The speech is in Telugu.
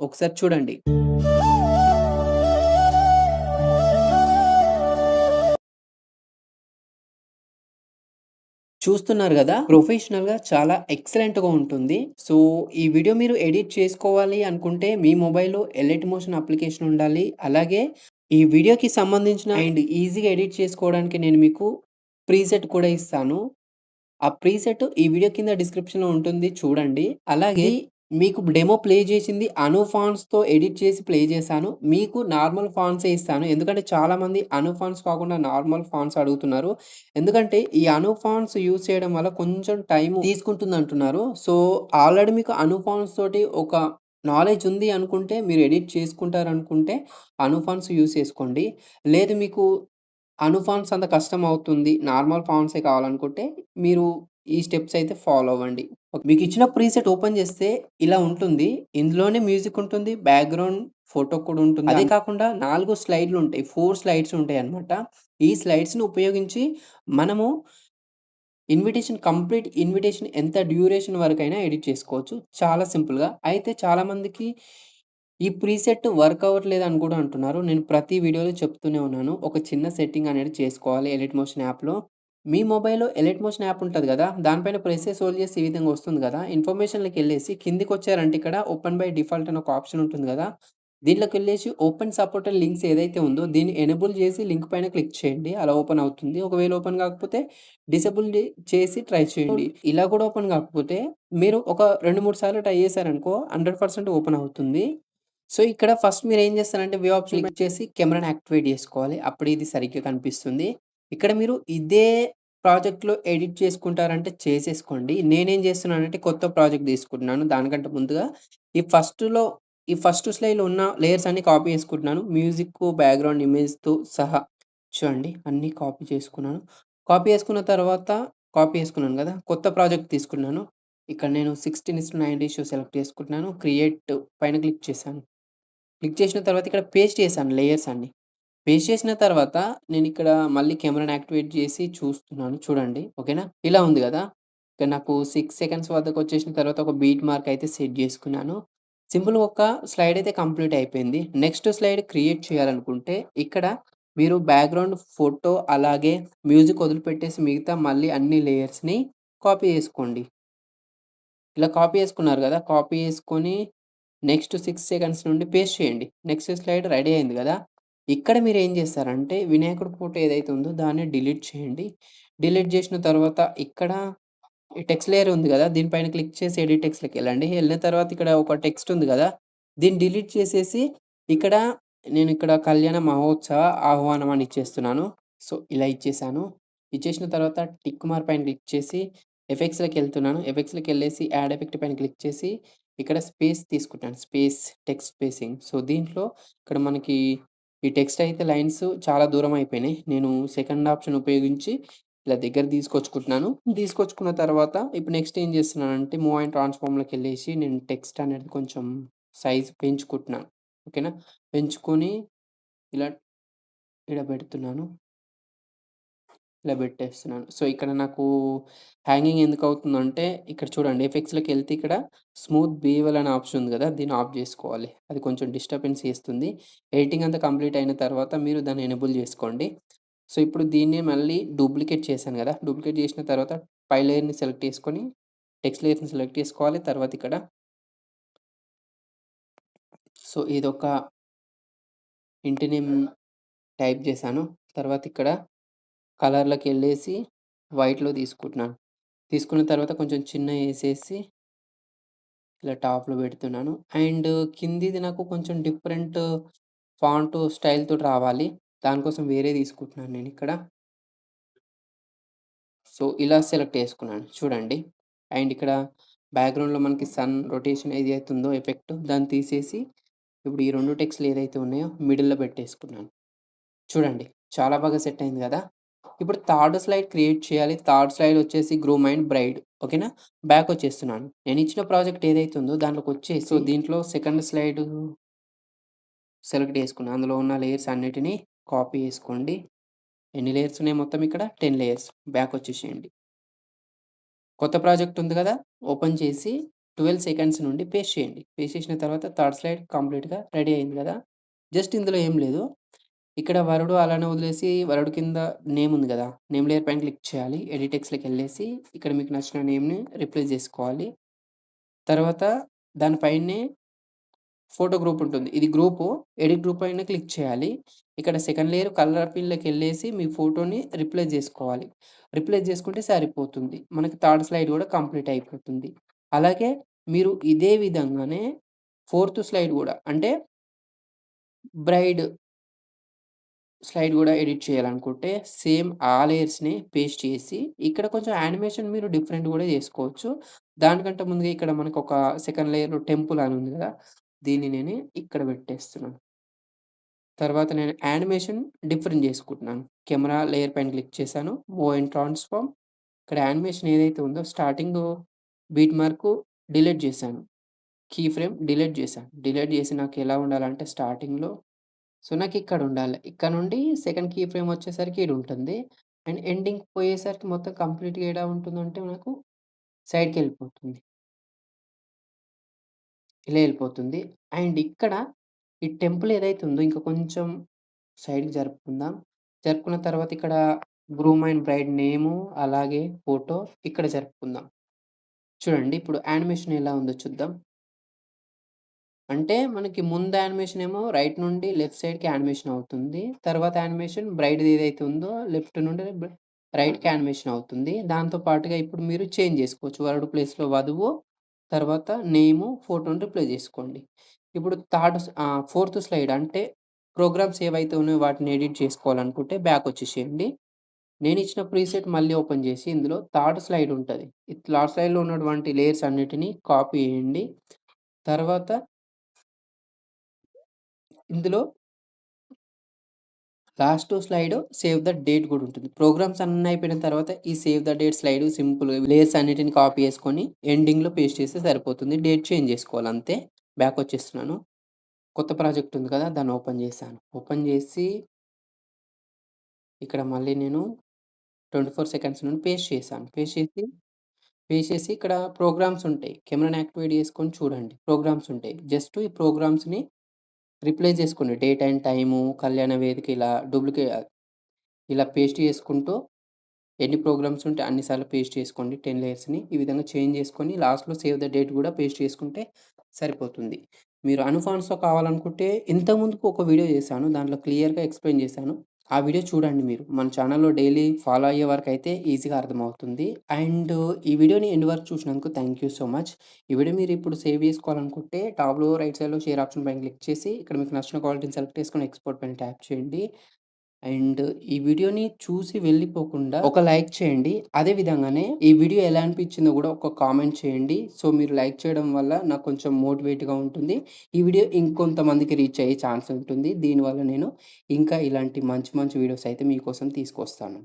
ఒకసారి చూడండి. చూస్తున్నారు గదా! ప్రొఫెషనల్‌గా చాలా ఎక్సలెంట్‌గా ఉంటుంది. సో, ఈ వీడియో మీరు ఎడిట్ చేసుకోవాలి అనుకుంటే మీ మొబైల్‌లో ఎలైట్ మోషన్ అప్లికేషన్ ఉండాలి. అలాగే ఈ వీడియోకి సంబంధించిన అండ్ ఈజీగా ఎడిట్ చేసుకోవడానికి నేను మీకు ప్రీసెట్ కూడా ఇస్తాను. ఆ ప్రీసెట్ ఈ వీడియో కింద డిస్క్రిప్షన్‌లో ఉంటుంది చూడండి. అలాగే మీకు డెమో ప్లే చేసింది అను ఫాంట్స్‌తో ఎడిట్ చేసి ప్లే చేశాను. మీకు నార్మల్ ఫాంట్సే ఇస్తాను. ఎందుకంటే చాలామంది అను ఫాంట్స్ కాకుండా నార్మల్ ఫాంట్స్ అడుగుతున్నారు. ఎందుకంటే ఈ అను ఫాంట్స్ యూజ్ చేయడం వల్ల కొంచెం టైం తీసుకుంటుందంటున్నారు. సో, ఆల్రెడీ మీకు అను ఫాంట్స్ తోటి ఒక నాలెడ్జ్ ఉంది అనుకుంటే మీరు ఎడిట్ చేసుకుంటారనుకుంటే అను ఫాంట్స్ యూజ్ చేసుకోండి. లేదు మీకు అను ఫాంట్స్ అంత కష్టమవుతుంది. నార్మల్ ఫాంట్సే కావాలనుకుంటే, మీరు ఈ స్టెప్స్ అయితే ఫాలో అవ్వండి. మీకిచ్చిన ప్రీసెట్ ఓపెన్ చేస్తే ఇలా ఉంటుంది. ఇందులోనే మ్యూజిక్ ఉంటుంది. బ్యాక్‌గ్రౌండ్ ఫోటో కూడా ఉంటుంది. అదే కాకుండా 4 స్లైడ్‌లుంటాయి. 4 స్లైడ్స్ ఉంటాయన్నమాట. ఈ స్లైడ్స్‌ని ఉపయోగించి మనము కంప్లీట్ ఇన్విటేషన్ ఎంత డ్యూరేషన్ వరకైనా ఎడిట్ చేసుకోవచ్చు. చాలా సింపుల్‌గా. అయితే చాలామందికి ఈ ప్రీసెట్ వర్క్ అవ్వట్లేదని కూడా అంటున్నారు. నేను ప్రతి వీడియోలో చెప్తూనే ఉన్నాను. ఒక చిన్న సెట్టింగ్ అనేది చేసుకోవాలి ఎలైట్ మోషన్ యాప్‌లో. మీ మొబైల్‌లో ఎలైట్ మోషన్ యాప్ ఉంటది గదా! దానిపైన ప్రెస్ చేసి హోల్డ్ చేస్తే ఈ విధంగా వస్తుంది గదా! ఇన్ఫర్మేషన్‌లోకెళ్ళేసి కిందకొచ్చారంటే ఇక్కడ ఓపెన్ బై డిఫాల్ట్ అని ఒక ఆప్షన్ ఉంటుంది గదా! దీంట్లోకెళ్ళేసి ఓపెన్ సపోర్టెడ్ లింక్స్ ఏదైతే ఉందో దీన్ని ఎనేబుల్ చేసి లింక్ పైన క్లిక్ చేయండి. అలా ఓపెన్ అవుతుంది. ఒకవేళ ఓపెన్ కాకపోతే డిసేబుల్ చేసి ట్రై చేయండి. ఇలా కూడా ఓపెన్ కాకపోతే మీరు ఒక 2, 3 సార్లు ట్రై చేశారనుకో 100% ఓపెన్ అవుతుంది. సో, ఇక్కడ ఫస్ట్ మీరేం చేస్తారంటే వ్యూ ఆప్షన్ క్లిక్ చేసి కెమెరాని యాక్టివేట్ చేసుకోవాలి. అప్పుడు ఇది సరిగ్గా కనిపిస్తుంది. ఇక్కడ మీరు ఇదే ప్రాజెక్ట్‌లో ఎడిట్ చేసుకుంటారంటే చేసేసుకోండి. నేనేం చేస్తున్నానంటే కొత్త ప్రాజెక్ట్ తీసుకుంటున్నాను. దానికంటే ముందుగా ఈ ఫస్ట్‌లో ఈ ఫస్ట్ స్లైడ్‌లో ఉన్న లేయర్స్ అన్నీ కాపీ చేసుకుంటున్నాను. మ్యూజిక్కు, బ్యాక్‌గ్రౌండ్ ఇమేజ్‌తో సహా. చూడండి అన్నీ కాపీ చేసుకున్నాను. కాపీ చేసుకున్న తర్వాత కాపీ చేసుకున్నాను గదా! కొత్త ప్రాజెక్ట్ తీసుకున్నాను. ఇక్కడ నేను 16:9 రేషియో సెలెక్ట్ చేసుకుంటున్నాను. క్రియేట్ పైన క్లిక్ చేశాను. క్లిక్ చేసిన తర్వాత ఇక్కడ పేస్ట్ చేశాను లేయర్స్ అన్నీ. పేస్ట్ చేసిన తర్వాత నేనిక్కడ మళ్ళీ కెమెరాని యాక్టివేట్ చేసి చూస్తున్నాను చూడండి. ఓకేనా? ఇలా ఉంది గదా! ఇక్కడ నాకు 6 సెకండ్స్ వద్దకొచ్చేసిన తర్వాత ఒక బీట్ మార్క్ అయితే సెట్ జేసుకున్నాను. సింపుల్‌గా ఒక స్లైడ్ అయితే కంప్లీట్ అయిపోయింది. నెక్స్ట్ స్లైడ్ క్రియేట్ చేయాలనుకుంటే ఇక్కడ మీరు బ్యాక్‌గ్రౌండ్ ఫోటో అలాగే మ్యూజిక్ వదిలిపెట్టేసి మిగతా మళ్ళీ అన్ని లేయర్స్‌ని కాపీ చేసుకోండి. ఇలా కాపీ చేసుకున్నారు గదా! కాపీ చేసుకొని నెక్స్ట్ 6 సెకండ్స్ నుండి పేస్ట్ చేయండి. నెక్స్ట్ స్లైడ్ రెడీ అయింది గదా! ఇక్కడ మీరేం చేస్తారంటే వినాయకుడి ఫోటో ఏదైతే ఉందో దాన్ని డిలీట్ చేయండి. డిలీట్ చేసిన తర్వాత ఇక్కడ ఈ టెక్స్ట్ లేయర్ ఉంది గదా! దీనిపైన క్లిక్ చేసి ఎడిట్ టెక్స్ట్‌లోకెళ్ళండి. ఎళ్ళిన తర్వాత ఇక్కడ ఒక టెక్స్ట్ ఉంది గదా! దీన్ని డిలీట్ చేసేసి ఇక్కడ నేనిక్కడ కళ్యాణ మహోత్సవ ఆహ్వానం అని ఇచ్చేస్తున్నాను. సో, ఇలా ఇచ్చేసాను. ఇచ్చేసిన తర్వాత టిక్ మార్క్ పైన క్లిక్ చేసి ఎఫెక్ట్స్‌లోకెళ్తున్నాను. ఎఫెక్ట్స్‌లోకెళ్ళేసి యాడ్ ఎఫెక్ట్ పైన క్లిక్ చేసి ఇక్కడ స్పేస్ తీసుకుంటాను. Space text spacing. సో, దీంట్లో ఇక్కడ మనకి ఈ టెక్స్ట్ అయితే లైన్స్ చాలా దూరం అయిపోయినాయి. నేను సెకండ్ ఆప్షన్ ఉపయోగించి ఇలా దగ్గర తీసుకొచ్చుకుంటున్నాను. తీసుకొచ్చుకున్న తర్వాత ఇప్పుడు నెక్స్ట్ ఏం చేస్తున్నానంటే మూవ్ అండ్ ట్రాన్స్‌ఫార్మ్‌లోకెళ్ళేసి నేను టెక్స్ట్ అనేది కొంచెం సైజ్ పెంచుకుంటున్నాను. ఓకేనా? పెంచుకొని ఇలా ఈడ పెడుతున్నాను. ఇలా పెట్టేస్తున్నాను. సో, ఇక్కడ నాకు హ్యాంగింగ్ ఎందుకవుతుందంటే, ఇక్కడ చూడండి ఎఫెక్ట్స్‌లోకెళ్తే ఇక్కడ స్మూత్ బీవెల్ అనే ఆప్షన్ ఉంది గదా! దీన్ని ఆఫ్ జేసుకోవాలి. అది కొంచెం డిస్టర్బెన్స్ చేస్తుంది. ఎడిటింగ్ అంతా కంప్లీట్ అయిన తర్వాత మీరు దాన్ని ఎనేబుల్ జేసుకోండి. సో, ఇప్పుడు దీన్నే మళ్ళీ డూప్లికేట్ చేశాను గదా! డూప్లికేట్ చేసిన తర్వాత పై లేయర్‌ని సెలెక్ట్ చేసుకొని, టెక్స్ట్ లేయర్‌ని సెలెక్ట్ చేసుకోవాలి. తర్వాత ఇక్కడ సో, ఇదొక ఇంటి నేమ్ టైప్ జేశాను. తర్వాత ఇక్కడ కలర్‌లోకెళ్ళేసి వైట్‌లో తీసుకుంటున్నాను. తీసుకున్న తర్వాత కొంచెం చిన్నగేసేసి ఇలా టాప్‌లో పెడుతున్నాను. అండ్ కిందిది నాకు కొంచెం డిఫరెంట్ ఫాంట్ స్టైల్ తోటి రావాలి. దానికోసం వేరే తీసుకుంటున్నాను నేనిక్కడ. సో, ఇలా సెలెక్ట్ చేసుకున్నాను చూడండి. అండ్ ఇక్కడ బ్యాక్‌గ్రౌండ్‌లో మనకి సన్ రొటేషన్ ఏదైతే ఉందో ఎఫెక్ట్ దాన్ని తీసేసి ఇప్పుడు ఈ 2 టెక్స్ట్‌లు ఏదైతే ఉన్నాయో మిడిల్‌లో పెట్టేసుకున్నాను. చూడండి చాలా బాగా సెట్ అయింది గదా! ఇప్పుడు థర్డ్ స్లైడ్ క్రియేట్ చేయాలి. థర్డ్ స్లైడ్ వచ్చేసి గ్రూమ్ అండ్ బ్రైడ్ ఓకేనా? బ్యాకొచ్చేస్తున్నాను. నేనిచ్చిన ప్రాజెక్ట్ ఏదైతే ఉందో దాంట్లోకొచ్చేసి సో, దీంట్లో సెకండ్ స్లైడు సెలెక్ట్ చేసుకున్నా. అందులో ఉన్న లేయర్స్ అన్నిటిని కాపీ చేసుకోండి. ఎన్ని లేయర్స్ ఉన్నాయి మొత్తం ఇక్కడ 10 లేయర్స్. బ్యాకొచ్చేసేయండి. కొత్త ప్రాజెక్ట్ ఉంది గదా! ఓపెన్ చేసి 12 సెకండ్స్ నుండి పేస్ట్ చేయండి. పేస్ట్ చేసిన తర్వాత థర్డ్ స్లైడ్ కంప్లీట్‌గా రెడీ అయింది గదా! జస్ట్ ఇందులో ఏం లేదు. ఇక్కడ వరుడు అలానే వదిలేసి వరుడు కింద నేమ్ ఉంది గదా! నేమ్ లేయర్ పైన క్లిక్ చేయాలి. ఎడిట్ టెక్స్ట్‌లోకెళ్ళేసి ఇక్కడ మీకు నచ్చిన నేమ్‌ని రీప్లేస్ జేసుకోవాలి. తర్వాత దాని పైనే ఫోటో గ్రూప్ ఉంటుంది. ఇది గ్రూపు. ఎడిట్ గ్రూప్ పైన క్లిక్ చేయాలి. ఇక్కడ సెకండ్ లేయర్ కలర్ పిన్‌లోకెళ్ళేసి మీ ఫోటోని రీప్లేస్ జేసుకోవాలి. రీప్లేస్ జేసుకుంటే సరిపోతుంది. మనకి థర్డ్ స్లైడ్ గూడా కంప్లీట్ అయిపోతుంది. అలాగే మీరు ఇదే విధంగానే ఫోర్త్ స్లైడ్ గూడా అంటే బ్రైడ్ స్లైడ్ గూడా ఎడిట్ చేయాలనుకుంటే సేమ్ ఆ లేయర్స్‌ని పేస్ట్ చేసి ఇక్కడ కొంచెం యానిమేషన్ మీరు డిఫరెంట్ గూడా జేసుకోవచ్చు. దానికంటే ముందుగా ఇక్కడ మనకొక సెకండ్ లేయర్‌లో టెంపుల్ అని ఉంది గదా! దీన్ని నేను ఇక్కడ పెట్టేస్తున్నాను. తర్వాత నేను యానిమేషన్ డిఫరెంట్ జేసుకుంటున్నాను. కెమెరా లేయర్ పైన క్లిక్ చేశాను. మూవ్ అండ్ ట్రాన్స్‌ఫార్మ్ ఇక్కడ యానిమేషన్ ఏదైతే ఉందో స్టార్టింగు బీట్ మార్కు డిలీట్ జేశాను. కీ ఫ్రేమ్ డిలీట్ జేశాను. డిలీట్ జేసి నాకెలా ఉండాలంటే స్టార్టింగ్‌లో సో, నాకిక్కడుండాలి. ఇక్కడ నుండి సెకండ్ కీ ఫ్రేమ్ వచ్చేసరికి ఈడుంటుంది. అండ్ ఎండింగ్‌కి పోయేసరికి మొత్తం కంప్లీట్‌గా ఏడ ఉంటుందంటే మనకు సైడ్‌కెళ్ళిపోతుంది. ఇలా ఎళ్ళిపోతుంది. అండ్ ఇక్కడ ఈ టెంపుల్ ఏదైతే ఉందో ఇంకా కొంచెం సైడ్‌కి జరుపుకుందాం. జరుపుకున్న తర్వాత ఇక్కడ గ్రూమ్ అండ్ బ్రైడ్ నేము, అలాగే ఫోటో ఇక్కడ జరుపుకుందాం. చూడండి ఇప్పుడు యానిమేషన్ ఎలా ఉందో చూద్దాం. అంటే మనకి ముందు యానిమేషన్ ఏమో రైట్ నుండి లెఫ్ట్ సైడ్‌కి యానిమేషన్ అవుతుంది. తర్వాత యానిమేషన్ బ్రైడ్‌ది ఏదైతే ఉందో లెఫ్ట్ నుండి రైట్‌కి యానిమేషన్ అవుతుంది. దాంతో పాటుగా ఇప్పుడు మీరు చేంజ్ చేసుకోవచ్చు. వరుడు ప్లేస్‌లో వధువు, తర్వాత నేము, ఫోటోని రిప్లేస్ చేసుకోండి. ఇప్పుడు ఫోర్త్ స్లైడ్ అంటే ప్రోగ్రామ్స్ ఏవైతే ఉన్నాయో వాటిని ఎడిట్ చేసుకోవాలనుకుంటే బ్యాక్ వచ్చేసేయండి. నేనిచ్చిన ప్రీసెట్ మళ్ళీ ఓపెన్ చేసి ఇందులో థర్డ్ స్లైడ్ ఉంటది. ఈ థర్డ్ స్లైడ్‌లో ఉన్నటువంటి లేయర్స్ అన్నిటిని కాపీ చేయండి. తర్వాత ఇందులో last slide save the date గూడా ఉంటుంది. ప్రోగ్రామ్స్ అన్నీ అయిపోయిన తర్వాత ఈ సేవ్ ద డేట్ స్లైడ్ సింపుల్‌గా లేయర్స్ అన్నిటిని కాపీ చేసుకొని ఎండింగ్‌లో పేస్ట్ చేస్తే సరిపోతుంది. డేట్ చేంజ్ చేసుకోవాలి అంతే. బ్యాక్ వచ్చేస్తున్నాను. కొత్త ప్రాజెక్ట్ ఉంది కదా! దాన్ని ఓపెన్ చేశాను. ఓపెన్ చేసి ఇక్కడ మళ్ళీ నేను 24 సెకండ్స్ నుండి పేస్ట్ చేశాను. పేస్ట్ చేసి ఇక్కడ ప్రోగ్రామ్స్ ఉంటాయి. కెమెరాని యాక్టివేట్ చేసుకొని చూడండి. ప్రోగ్రామ్స్ ఉంటాయి. జస్ట్ ఈ ప్రోగ్రామ్స్‌ని రిప్లేస్ చేసుకోండి. డేట్ అండ్ టైము, కళ్యాణ వేదిక ఇలా పేస్ట్ చేసుకుంటూ ఎన్ని ప్రోగ్రామ్స్ ఉంటే అన్ని సార్లు పేస్ట్ చేసుకోండి 10 లేయర్స్‌ని. ఈ విధంగా చేంజ్ చేసుకొని లాస్ట్‌లో సేవ్ ద డేట్ గూడా పేస్ట్ చేసుకుంటే సరిపోతుంది. మీరు అనుఫాన్స్‌లో కావాలనుకుంటే ఇంతకు ముందుకు ఒక వీడియో చేశాను. దాంట్లో క్లియర్‌గా ఎక్స్‌ప్లెయిన్ చేశాను. ఆ వీడియో చూడండి మీరు. మన ఛానెల్‌లో డైలీ ఫాలో అయ్యే వరకైతే ఈజీగా అర్థమవుతుంది. అండ్ ఈ వీడియోని ఎండ్ వరకు చూసినందుకు థాంక్ యూ సో మచ్. ఈ వీడియో మీరిప్పుడు సేవ్ చేసుకోవాలనుకుంటే టాప్‌లో రైట్ సైడ్‌లో షేర్ ఆప్షన్ పైన క్లిక్ చేసి ఇక్కడ మీకు నచ్చిన క్వాలిటీని సెలెక్ట్ చేసుకొని ఎక్స్‌పోర్ట్ పైన ట్యాప్ చేయండి. అండ్ ఈ వీడియోని చూసి వెళ్ళిపోకుండా ఒక లైక్ చేయండి. అదే విధంగానే ఈ వీడియో ఎలా అనిపించిందో గూడా ఒక కామెంట్ చేయండి. సో, మీరు లైక్ చేయడం వల్ల నాకు కొంచెం మోటివేట్‌గా ఉంటుంది. ఈ వీడియో ఇంకొంతమందికి రీచ్ అయ్యే ఛాన్స్ ఉంటుంది. దీనివల్ల నేను ఇంకా ఇలాంటి మంచి మంచి వీడియోస్ అయితే మీకోసం తీసుకొస్తాను.